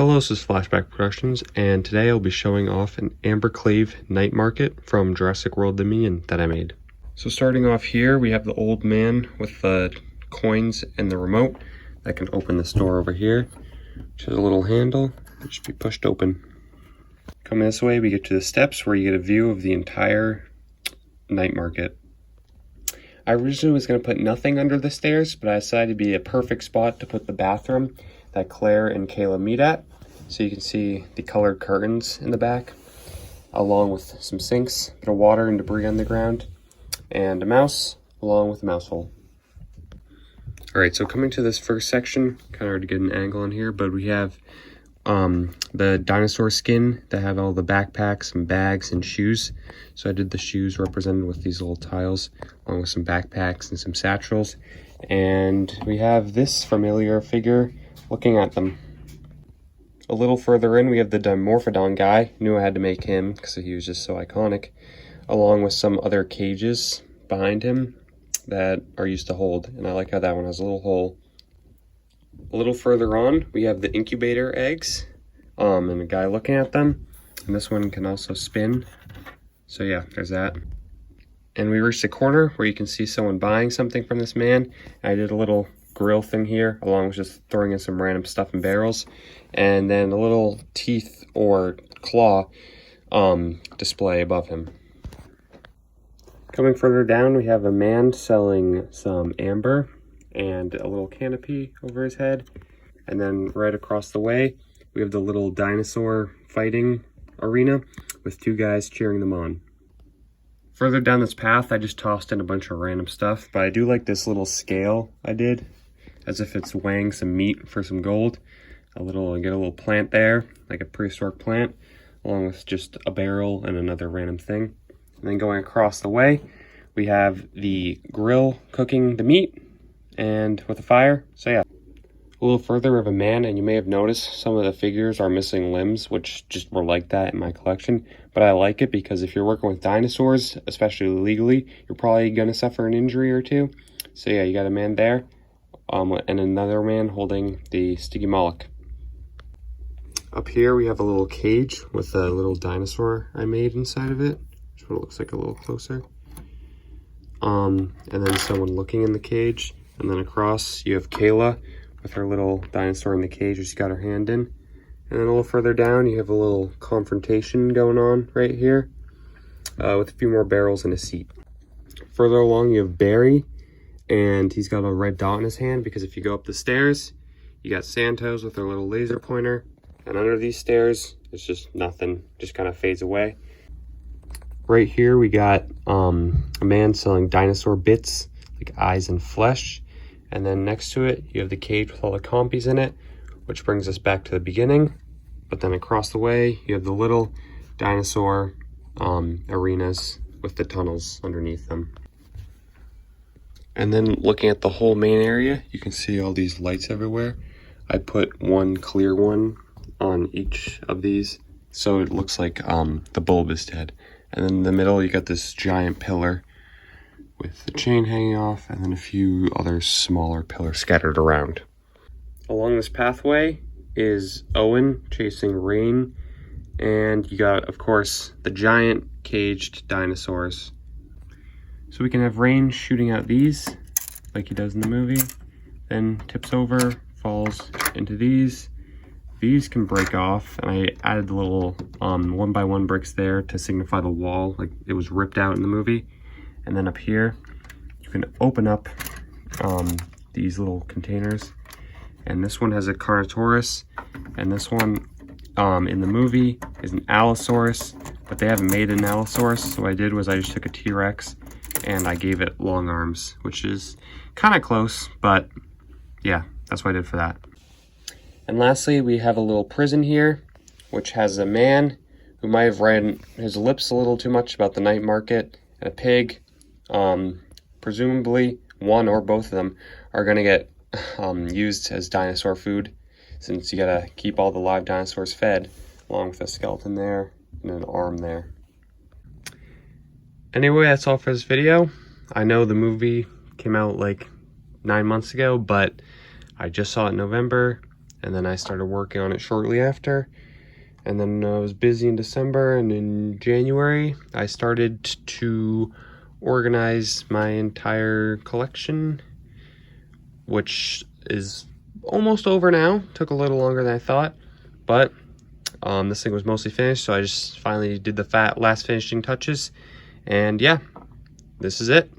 Hello, this is Flashback Productions, and today I'll be showing off an Amberclave night market from Jurassic World Dominion that I made. So starting off here, we have the old man with the coins and the remote that can open this door over here, which has a little handle that should be pushed open. Coming this way, we get to the steps where you get a view of the entire night market. I originally was going to put nothing under the stairs, but I decided to be a perfect spot to put the bathroom that Claire and Kayla meet at. So you can see the colored curtains in the back, along with some sinks, a bit of water and debris on the ground, and a mouse, along with a mouse hole. Alright, so coming to this first section, kind of hard to get an angle on here, but we have the dinosaur skin that have all the backpacks and bags and shoes. So I did the shoes represented with these little tiles, along with some backpacks and some satchels. And we have this familiar figure looking at them. A little further in, we have the Dimorphodon guy. Knew I had to make him because he was just so iconic, along with some other cages behind him that are used to hold. And I like how that one has a little hole. A little further on, we have the incubator eggs, and a guy looking at them. And this one can also spin. So yeah, there's that. And we reached a corner where you can see someone buying something from this man. I did a little grill thing here, along with just throwing in some random stuff in barrels, and then a little teeth or claw display above him. Coming further down, we have a man selling some amber and a little canopy over his head. And then right across the way, we have the little dinosaur fighting arena with two guys cheering them on. Further down this path, I just tossed in a bunch of random stuff, but I do like this little scale I did, as if it's weighing some meat for some gold. Get a little plant there, like a prehistoric plant, along with just a barrel and another random thing. And then going across the way, we have the grill cooking the meat and with a fire. So yeah. A little further, we have a man, and you may have noticed some of the figures are missing limbs, which just were like that in my collection. But I like it because if you're working with dinosaurs, especially legally, you're probably going to suffer an injury or two. So yeah, you got a man there, and another man holding the Stygimoloch. Up here, we have a little cage with a little dinosaur I made inside of it, which what it looks like a little closer. And then someone looking in the cage. And then across, you have Kayla with her little dinosaur in the cage, she's got her hand in. And then a little further down, you have a little confrontation going on right here, with a few more barrels and a seat. Further along, you have Barry, and he's got a red dot in his hand because if you go up the stairs, you got Santos with her little laser pointer. And under these stairs, it's just nothing, just kind of fades away. Right here, we got a man selling dinosaur bits, like eyes and flesh. And then next to it, you have the cage with all the compies in it, which brings us back to the beginning. But then across the way, you have the little dinosaur arenas with the tunnels underneath them. And then looking at the whole main area, you can see all these lights everywhere. I put one clear one on each of these, so it looks like the bulb is dead. And then in the middle, you got this giant pillar with the chain hanging off, and then a few other smaller pillars scattered around. Along this pathway is Owen chasing Rain, and you got, of course, the giant caged dinosaurs. So we can have Rain shooting out these, like he does in the movie, then tips over, falls into these. These can break off, and I added the little 1x1 bricks there to signify the wall, like it was ripped out in the movie. And then up here, you can open up these little containers. And this one has a Carnotaurus, and this one in the movie is an Allosaurus, but they haven't made an Allosaurus. So what I did was I just took a T-Rex and I gave it long arms, which is kind of close, but yeah, that's what I did for that. And lastly, we have a little prison here, which has a man who might have read his lips a little too much about the night market, and a pig. Presumably one or both of them are going to get used as dinosaur food, since you gotta keep all the live dinosaurs fed, along with a skeleton there and an arm there. Anyway, that's all for this video. I know the movie came out like 9 months ago, but I just saw it in November, and then I started working on it shortly after. And then I was busy in December, and in January I started to organize my entire collection, which is almost over now. Took a little longer than I thought, but this thing was mostly finished, so I just finally did the last finishing touches, and yeah, this is it.